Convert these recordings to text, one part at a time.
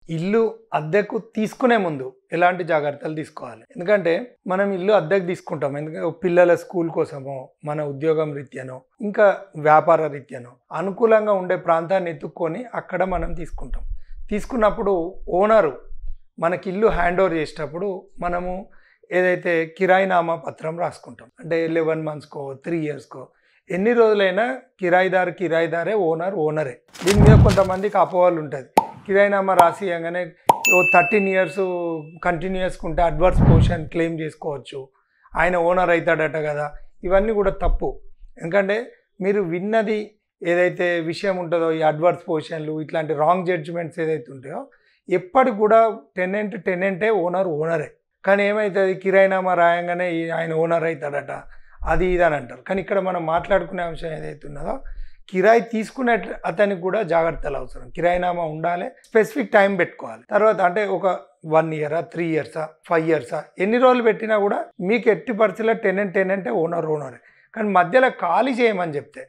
ఇల్లు అద్దెకు తీసుకునే ముందు ఎలాంటి జాగ్రత్తలు తీసుకోవాలి? ఎందుకంటే మనం ఇల్లు అద్దెకు తీసుకుంటాం. ఎందుకంటే పిల్లల స్కూల్ కోసమో, మన ఉద్యోగం రీత్యానో, ఇంకా వ్యాపార రీత్యానో అనుకూలంగా ఉండే ప్రాంతాన్ని ఎత్తుక్కొని అక్కడ మనం తీసుకుంటాం. తీసుకున్నప్పుడు ఓనరు మనకి ఇల్లు హ్యాండ్ ఓవర్ చేసేటప్పుడు మనము ఏదైతే కిరాయినామా పత్రం రాసుకుంటాం. అంటే 11 మంత్స్కో 3 ఇయర్స్కో ఎన్ని రోజులైనా కిరాయిదారే, ఓనరే. దీని మీద కొంతమందికి అపోహలు ఉంటుంది. కిరాయినామా రాసియంగానే 13 ఇయర్స్ కంటిన్యూస్గా ఉంటే అడ్వర్స్ పొజిషన్ క్లెయిమ్ చేసుకోవచ్చు, ఆయన ఓనర్ అవుతాడట కదా. ఇవన్నీ కూడా తప్పు. ఎందుకంటే మీరు విన్నది ఏదైతే విషయం ఉంటుందో, ఈ అడ్వర్స్ పొజిషన్లు ఇట్లాంటి రాంగ్ జడ్జిమెంట్స్ ఏదైతే ఉంటాయో, ఎప్పటికి కూడా టెనెంటే, ఓనరే. కానీ ఏమవుతుంది, కిరాయినామా రాయంగానే ఆయన ఓనర్ అవుతాడట, అది ఇది అని అంటారు. కానీ ఇక్కడ మనం మాట్లాడుకునే అంశం ఏదైతే ఉన్నదో, కిరాయి తీసుకునే అతనికి కూడా జాగ్రత్తలు అవసరం. కిరాయినామా ఉండాలి, స్పెసిఫిక్ టైం పెట్టుకోవాలి. తర్వాత అంటే ఒక 1 ఇయరా, 3 ఇయర్సా, 5 ఇయర్సా, ఎన్ని రోజులు పెట్టినా కూడా మీకు ఎట్టి పరిస్థితుల్లో టెనెంటే, ఓనరే. కానీ మధ్యలో ఖాళీ చేయమని చెప్తే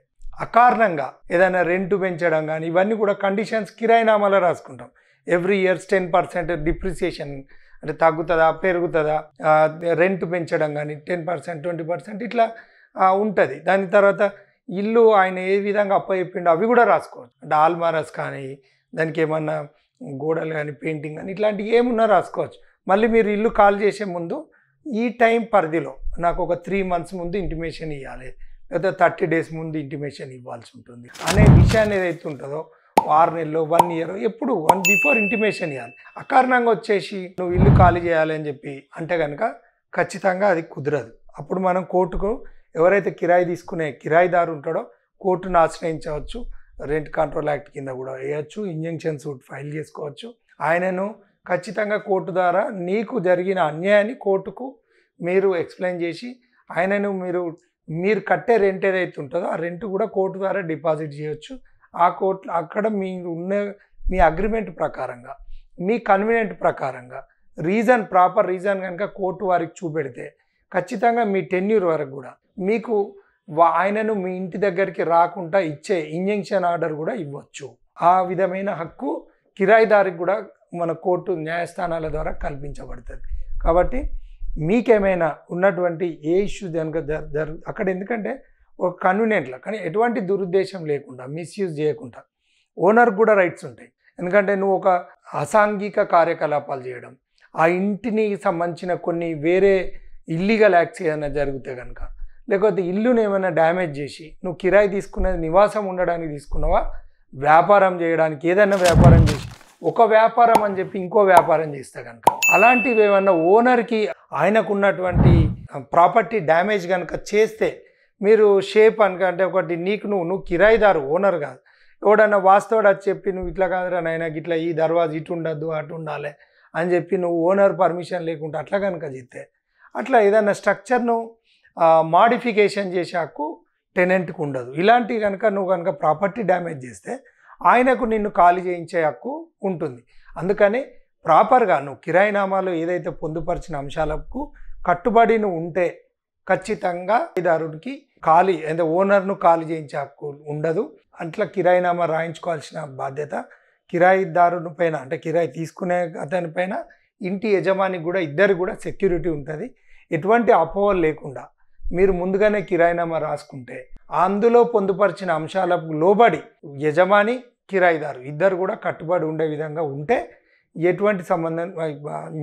అకారణంగా ఏదైనా రెంట్ పెంచడం కానీ ఇవన్నీ కూడా కండిషన్స్ కిరాయినామాలో రాసుకుంటాం. ఎవ్రీ ఇయర్స్ 10% డిప్రిసియేషన్, అంటే తగ్గుతుందా పెరుగుతుందా, రెంట్ పెంచడం కానీ 10%, 20% ఇట్లా ఉంటుంది. దాని తర్వాత ఇల్లు ఆయన ఏ విధంగా అప్పచెప్పిండో అవి కూడా రాసుకోవచ్చు. అంటే ఆల్మారస్ కానీ, దానికి ఏమన్నా గోడలు కానీ పెయింటింగ్ కానీ ఇట్లాంటివి ఏమున్నా రాసుకోవచ్చు. మళ్ళీ మీరు ఇల్లు కాల్ చేసే ముందు ఈ టైం పరిధిలో నాకు ఒక 3 మంత్స్ ముందు ఇంటిమేషన్ ఇవ్వాలి, లేదా 30 డేస్ ముందు ఇంటిమేషన్ ఇవ్వాల్సి ఉంటుంది అనే విషయాన్ని ఏదైతే ఉంటుందో, 6 నెలలు 1 ఇయర్ ఎప్పుడు 1 బిఫోర్ ఇంటిమేషన్ ఇవ్వాలి. అకారణంగా వచ్చేసి నువ్వు ఇల్లు ఖాళీ చేయాలి అని చెప్పి అంటే కనుక ఖచ్చితంగా అది కుదరదు. అప్పుడు మనం కోర్టుకు ఎవరైతే కిరాయి తీసుకునే కిరాయిదారు ఉంటాడో కోర్టును ఆశ్రయించవచ్చు. రెంట్ కంట్రోల్ యాక్ట్ కింద కూడా వేయచ్చు, ఇంజంక్షన్ సూట్ ఫైల్ చేసుకోవచ్చు. ఆయనను ఖచ్చితంగా కోర్టు ద్వారా నీకు జరిగిన అన్యాయాన్ని కోర్టుకు మీరు ఎక్స్ప్లెయిన్ చేసి ఆయనను మీరు కట్టే రెంట్ ఏదైతే ఉంటుందో ఆ రెంట్ కూడా కోర్టు ద్వారా డిపాజిట్ చేయొచ్చు. ఆ కోర్టు అక్కడ మీ అగ్రిమెంట్ ప్రకారంగా, మీ కన్వీనియంట్ ప్రకారంగా ప్రాపర్ రీజన్ కనుక కోర్టు వారికి చూపెడితే ఖచ్చితంగా మీ టెన్యూర్ వరకు కూడా మీకు ఆయనను మీ ఇంటి దగ్గరికి రాకుండా ఇచ్చే ఇంజంక్షన్ ఆర్డర్ కూడా ఇవ్వచ్చు. ఆ విధమైన హక్కు కిరాయిదారికి కూడా మన కోర్టు న్యాయస్థానాల ద్వారా కల్పించబడుతుంది. కాబట్టి మీకేమైనా ఉన్నటువంటి ఏ ఇష్యూ కనుక అక్కడ, ఎందుకంటే ఒక కన్వీనియంట్లో కానీ ఎటువంటి దురుద్దేశం లేకుండా, మిస్యూజ్ చేయకుండా ఓనర్ కూడా రైట్స్ ఉంటాయి. ఎందుకంటే నువ్వు ఒక అసాంఘిక కార్యకలాపాలు చేయడం, ఆ ఇంటిని సంబంధించిన కొన్ని వేరే ఇల్లీగల్ యాక్ట్స్ ఏదైనా జరిగితే కనుక, లేకపోతే ఇల్లుని ఏమైనా డ్యామేజ్ చేసి నువ్వు కిరాయి తీసుకునేది నివాసం ఉండడానికి తీసుకున్నావా, వ్యాపారం చేయడానికి ఏదైనా వ్యాపారం చేసి ఒక వ్యాపారం అని చెప్పి ఇంకో వ్యాపారం చేస్తే కనుక, అలాంటివి ఏమన్నా ఓనర్కి ఆయనకున్నటువంటి ప్రాపర్టీ డ్యామేజ్ కనుక చేస్తే మీరు షేప్ అంటే ఒకటి నువ్వు కిరాయిదారు, ఓనర్ కాదు. ఎవడన్నా వాస్తవుడు అది చెప్పి నువ్వు ఇట్లా కాదురా నాయన ఇట్లా ఈ దర్వాజా ఇటు ఉండద్దు అటు ఉండాలి అని చెప్పి నువ్వు ఓనర్ పర్మిషన్ లేకుండా అట్లా కనుక చెప్తే, అట్లా ఏదైనా స్ట్రక్చర్ను మాడిఫికేషన్ చేసే హక్కు టెనెంట్కి ఉండదు. ఇలాంటివి కనుక నువ్వు ప్రాపర్టీ డ్యామేజ్ చేస్తే ఆయనకు నిన్ను ఖాళీ చేయించే హక్కు ఉంటుంది. అందుకని ప్రాపర్గా నువ్వు కిరాయినామాలో ఏదైతే పొందుపరిచిన అంశాలకు కట్టుబడి నువ్వు ఉంటే ఖచ్చితంగా కిరాయిదారుడికి అంటే ఓనర్ను ఖాళీ చేయించే హక్కు ఉండదు. అట్లా కిరాయినామా రాయించుకోవాల్సిన బాధ్యత కిరాయిదారుని పైన, అంటే కిరాయి తీసుకునే అతని పైన, ఇంటి యజమానికి కూడా, ఇద్దరు కూడా సెక్యూరిటీ ఉంటుంది. ఎటువంటి అపోహలు లేకుండా మీరు ముందుగానే కిరాయినామా రాసుకుంటే అందులో పొందుపరిచిన అంశాలకు లోబడి యజమాని, కిరాయిదారు ఇద్దరు కూడా కట్టుబడి ఉండే విధంగా ఉంటే ఎటువంటి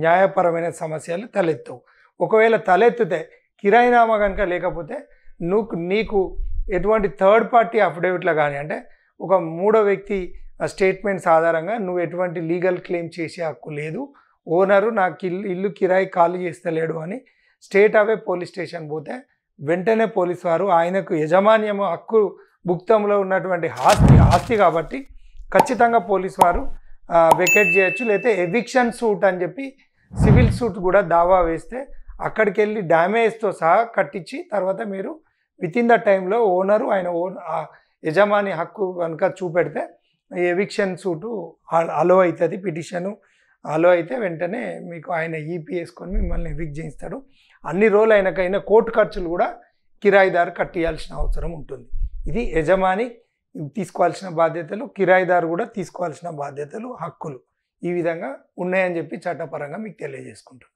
న్యాయపరమైన సమస్యలు తలెత్తవు. ఒకవేళ తలెత్తితే కిరాయినామా కనుక లేకపోతే నీకు ఎటువంటి థర్డ్ పార్టీ అఫిడవిట్లో కానీ, అంటే ఒక మూడో వ్యక్తి స్టేట్మెంట్స్ ఆధారంగా నువ్వు ఎటువంటి లీగల్ క్లెయిమ్ చేసే హక్కు లేదు. ఓనరు నాకు ఇల్లు కిరాయి ఖాళీ చేస్తలేడు అని స్టేట్ అవే పోలీస్ స్టేషన్ పోతే వెంటనే పోలీసు వారు ఆయనకు యజమాన్యము హక్కు భుక్తంలో ఉన్నటువంటి ఆస్తి కాబట్టి ఖచ్చితంగా పోలీసు వారు వెకేట్ చేయొచ్చు. లేకపోతే ఎవిక్షన్ సూట్ అని చెప్పి సివిల్ సూట్ కూడా దావా వేస్తే అక్కడికి వెళ్ళి డ్యామేజ్తో సహా కట్టించి తర్వాత మీరు వితిన్ ద టైంలో ఓనరు ఆయన యజమాని హక్కు కనుక చూపెడితే ఎవిక్షన్ సూటు అలో అవుతుంది. పిటిషను అలో అయితే వెంటనే మీకు ఆయన ఈపీ వేసుకొని మిమ్మల్ని ఎవిక్ట్ చేయిస్తాడు. అన్ని రోజులు అయినాకైనా కోర్టు ఖర్చులు కూడా కిరాయిదారు కట్టియాల్సిన అవసరం ఉంటుంది. ఇది యజమాని తీసుకోవాల్సిన బాధ్యతలు, కిరాయిదారు కూడా తీసుకోవాల్సిన బాధ్యతలు, హక్కులు. ఈ విధంగా ఉన్నాయని చెప్పి చట్టపరంగా మీకు తెలియజేసుకుంటాం.